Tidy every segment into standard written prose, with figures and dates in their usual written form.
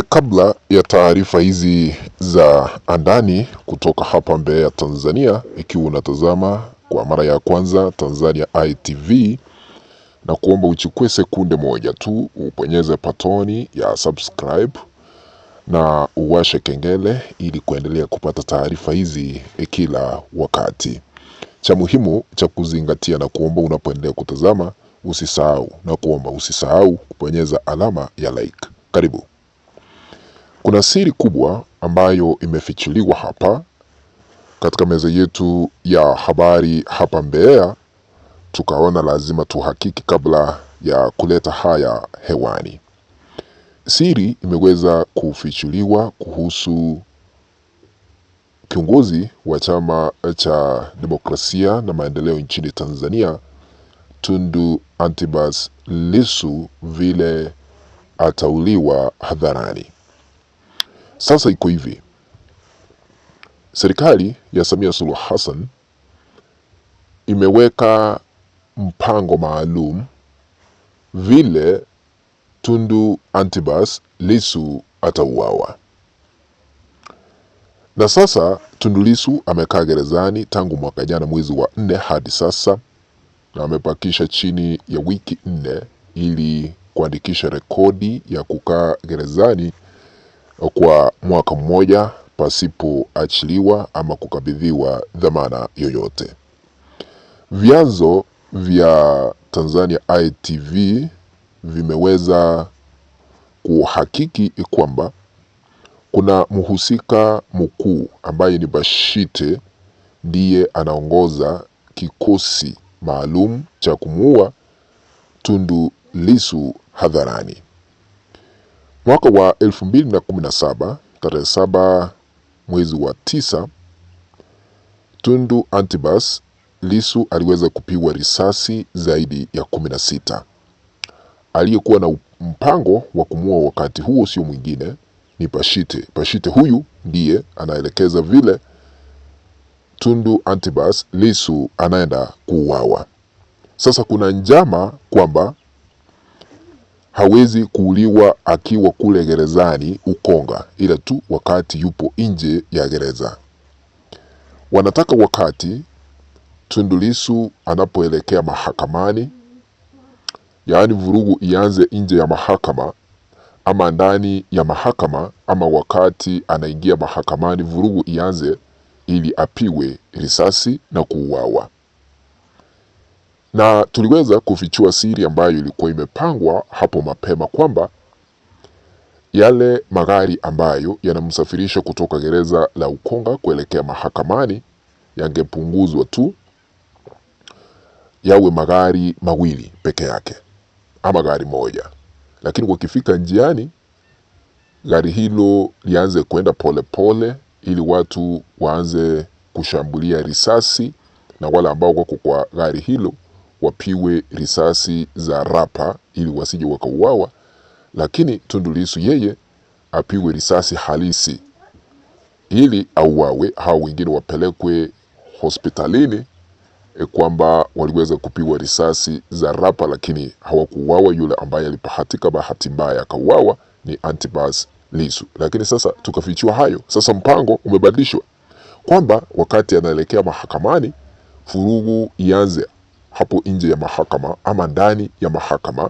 Kabla ya taarifa hizi za andani kutoka hapa Mbeya, Tanzania, ikiwa unatazama kwa mara ya kwanza Tanzania ITV, na kuomba uchukue sekunde moja tu ubonyeze patoni ya subscribe na uwashe kengele ili kuendelea kupata taarifa hizi kila wakati. Cha muhimu cha kuzingatia na kuomba unapoendelea kutazama, usisahau kubonyeza alama ya like. Karibu. Kuna siri kubwa ambayo imefichuliwa hapa katika meza yetu ya habari hapa Mbeya, tukaona lazima tuhakiki kabla ya kuleta haya hewani. Siri imeweza kufichuliwa kuhusu kiongozi wa Chama cha Demokrasia na Maendeleo nchini Tanzania, Tundu Antipas Lissu, vile atauliwa hadharani. Sasa iko hivi, serikali ya Samia Suluhu Hassan imeweka mpango maalum vile Tundu Antipas Lissu atauawa. Na sasa Tundu Lissu amekaa gerezani tangu mwaka jana mwezi wa 4 hadi sasa, na amebakisha chini ya wiki 4 ili kuandikisha rekodi ya kukaa gerezani kwa mwaka mmoja pasipoachiliwa ama kukabidhiwa dhamana yoyote. Vyanzo vya Tanzania ITV vimeweza kuhakiki kwamba kuna mhusika mkuu ambaye ni Bashite, ndiye anaongoza kikosi maalum cha kumuua Tundu Lissu hadharani. Mwaka wa 2017 tarehe 7 mwezi wa 9, Tundu Antipas Lissu aliweza kupigwa risasi zaidi ya 16. Aliyekuwa na mpango wa kumuua wakati huo sio mwingine, ni Bashite. Bashite huyu ndiye anaelekeza vile Tundu Antipas Lissu anaenda kuuawa. Sasa kuna njama kwamba hawezi kuuliwa akiwa kule gerezani Ukonga, ila tu wakati yupo nje ya gereza. Wanataka wakati Tundu Lissu anapoelekea mahakamani, yaani vurugu ianze nje ya mahakama ama ndani ya mahakama, ama wakati anaingia mahakamani vurugu ianze ili apigwe risasi na kuuawa. Na tuliweza kufichua siri ambayo ilikuwa imepangwa hapo mapema kwamba yale magari ambayo yanamsafirisha kutoka gereza la Ukonga kuelekea mahakamani yangepunguzwa tu yawe magari mawili peke yake ama gari moja, lakini wakifika njiani gari hilo lianze kwenda polepole ili watu waanze kushambulia risasi, na wale ambao wako kwa gari hilo wapiwe risasi za rapa ili wasije wakauawa, lakini Tundu Lissu yeye apigwe risasi halisi ili auawe, hao wengine wapelekwe hospitalini kwamba waliweza kupigwa risasi za rapa lakini hawakuuawa. Yule ambaye alipahatika bahati mbaya akauawa ni Antipas Lissu. Lakini sasa tukafichua hayo. Sasa mpango umebadilishwa kwamba wakati anaelekea mahakamani furugu ianze hapo nje ya mahakama ama ndani ya mahakama,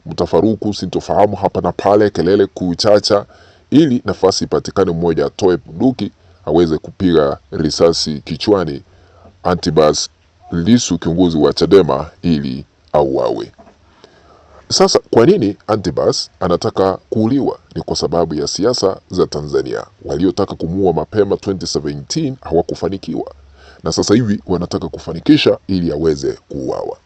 mtafaruku, sintofahamu hapa na pale, kelele kuchacha, ili nafasi ipatikane mmoja atoe bunduki aweze kupiga risasi kichwani Antipas Lissu, kiongozi wa Chadema, ili auawe. Sasa kwa nini Antipas anataka kuuliwa? Ni kwa sababu ya siasa za Tanzania. Waliotaka kumuua mapema 2017 hawakufanikiwa, na sasa hivi wanataka kufanikisha ili aweze kuuawa.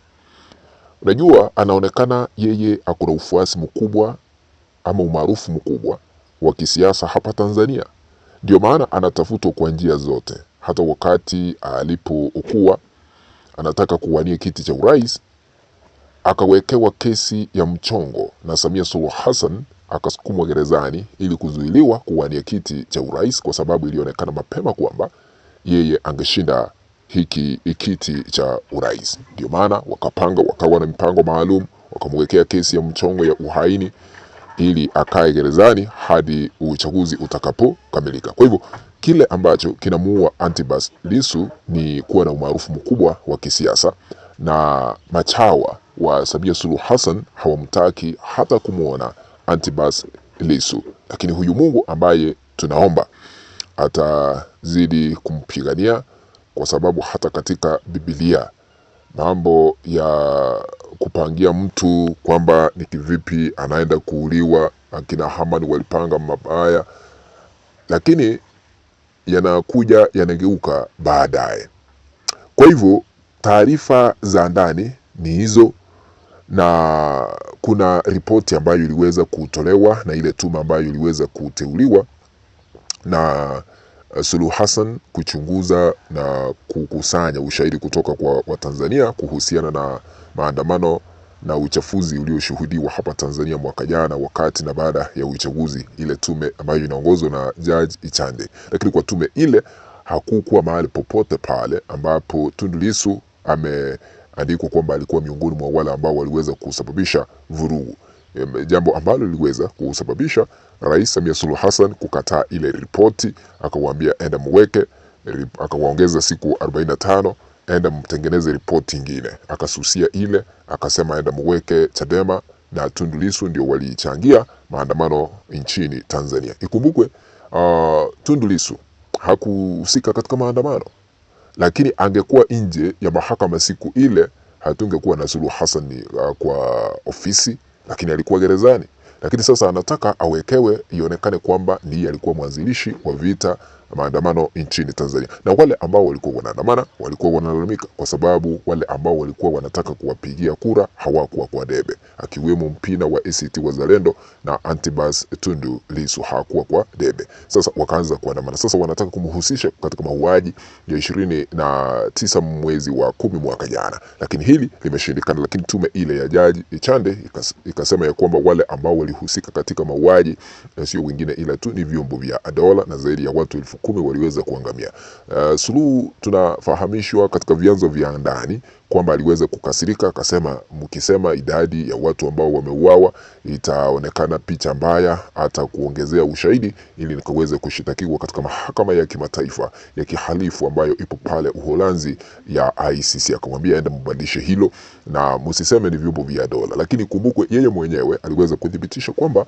Unajua, anaonekana yeye akuna ufuasi mkubwa ama umaarufu mkubwa wa kisiasa hapa Tanzania. Ndio maana anatafutwa kwa njia zote. Hata wakati alipokuwa anataka kuwania kiti cha urais, akawekewa kesi ya mchongo na Samia Suluhu Hassan, akasukumwa gerezani ili kuzuiliwa kuwania kiti cha urais, kwa sababu ilionekana mapema kwamba yeye angeshinda hiki kiti cha urais. Ndio maana wakawa na mipango maalum, wakamwekea kesi ya mchongo ya uhaini ili akae gerezani hadi uchaguzi utakapokamilika. Kwa hivyo kile ambacho kinamuua Antipas Lissu ni kuwa na umaarufu mkubwa wa kisiasa, na machawa wa Samia Suluhu Hassan hawamtaki hata kumwona Antipas Lissu, lakini huyu Mungu ambaye tunaomba atazidi kumpigania, kwa sababu hata katika Biblia mambo ya kupangia mtu kwamba ni kivipi anaenda kuuliwa, akina Haman walipanga mabaya, lakini yanakuja yanageuka baadaye. Kwa hivyo taarifa za ndani ni hizo, na kuna ripoti ambayo iliweza kutolewa na ile tume ambayo iliweza kuteuliwa na Suluhu Hassan kuchunguza na kukusanya ushahidi kutoka kwa Watanzania kuhusiana na maandamano na uchafuzi ulioshuhudiwa hapa Tanzania mwaka jana wakati na baada ya uchaguzi, ile tume ambayo inaongozwa na Judge Ichande. Lakini kwa tume ile hakukuwa mahali popote pale ambapo Tundu Lissu ameandikwa kwamba alikuwa miongoni mwa wale ambao waliweza kusababisha vurugu, jambo ambalo liliweza kusababisha Rais Samia Suluhu Hassan kukataa ile ripoti, akawaambia enda mweke, akawaongeza siku 45, enda mtengeneze ripoti nyingine. Akasusia ile, akasema enda mweke Chadema na Tundu Lissu ndio walichangia maandamano nchini Tanzania. Ikumbukwe Tundu Lissu hakuhusika katika maandamano, lakini angekuwa nje ya mahakama siku ile hatungekuwa na Suluhu Hassan kwa ofisi, lakini alikuwa gerezani. Lakini sasa anataka awekewe ionekane kwamba ndiye alikuwa mwanzilishi wa vita maandamano nchini Tanzania. Na wale ambao walikuwa wanaandamana walikuwa wanalalamika kwa sababu wale ambao walikuwa wanataka kuwapigia kura hawakuwa kwa debe, akiwemo Mpina wa ACT Wazalendo na Antipas Tundu Lissu hakuwa kwa debe. Sasa wakaanza kuandamana. Sasa wanataka kumhusisha katika mauaji ya 29 mwezi wa 10 mwaka jana, lakini hili limeshindikana. Lakini tume ile ya Jaji Ichande ikasema ya kwamba wale ambao walihusika katika mauaji sio wengine ila tu ni vyombo vya dola, na zaidi ya watu 10,000 waliweza kuangamia. Suluhu tunafahamishwa katika vyanzo vya ndani kwamba aliweza kukasirika, akasema mkisema idadi ya watu ambao wameuawa itaonekana picha mbaya, hata kuongezea ushahidi ili nikaweze kushitakiwa katika mahakama ya kimataifa ya kihalifu ambayo ipo pale Uholanzi ya ICC. Akamwambia enda mbadilishe hilo na msiseme ni vyombo vya dola. Lakini kumbukwe yeye mwenyewe aliweza kudhibitisha kwamba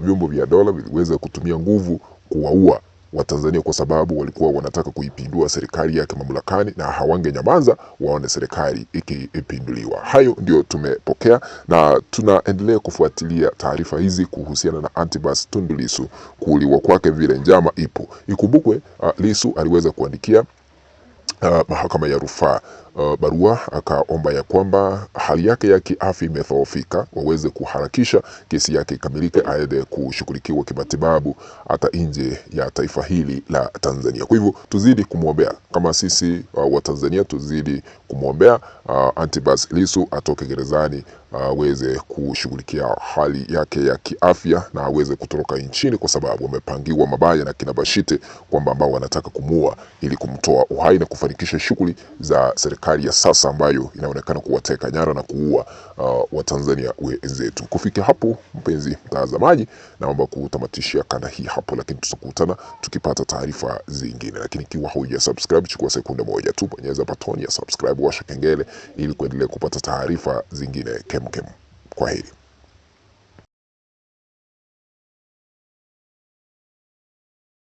vyombo vya dola viliweza kutumia nguvu kuwaua Watanzania kwa sababu walikuwa wanataka kuipindua serikali yake mamlakani, na hawange nyamaza waone serikali ikipinduliwa. Hayo ndio tumepokea, na tunaendelea kufuatilia taarifa hizi kuhusiana na Antipas Tundu Lissu kuuliwa kwake, vile njama ipo. Ikumbukwe Lissu aliweza kuandikia mahakama ya rufaa barua, akaomba ya kwamba hali yake ya kiafya imedhoofika, waweze kuharakisha kesi yake ikamilike, aende kushughulikiwa kimatibabu hata nje ya taifa hili la Tanzania. Kwa hivyo tuzidi kumwombea, kama sisi wa Tanzania tuzidi kumwombea Antipas Lissu atoke gerezani, aweze kushughulikia hali yake ya kiafya na aweze kutoroka nchini, kwa sababu wamepangiwa mabaya na kina Bashite kwamba ambao wanataka kumuua ili kumtoa uhai na kufanikisha shughuli za serikali ya sasa ambayo inaonekana kuwateka nyara na kuua Watanzania wenzetu. Kufikia hapo, mpenzi mtazamaji, naomba kutamatishia kanda hii hapo, lakini tutakutana tukipata taarifa zingine. Lakini ikiwa hauja subscribe, chukua sekunde moja tu, bonyeza button ya subscribe, washa kengele ili kuendelea kupata taarifa zingine kemkem. Kwaheri.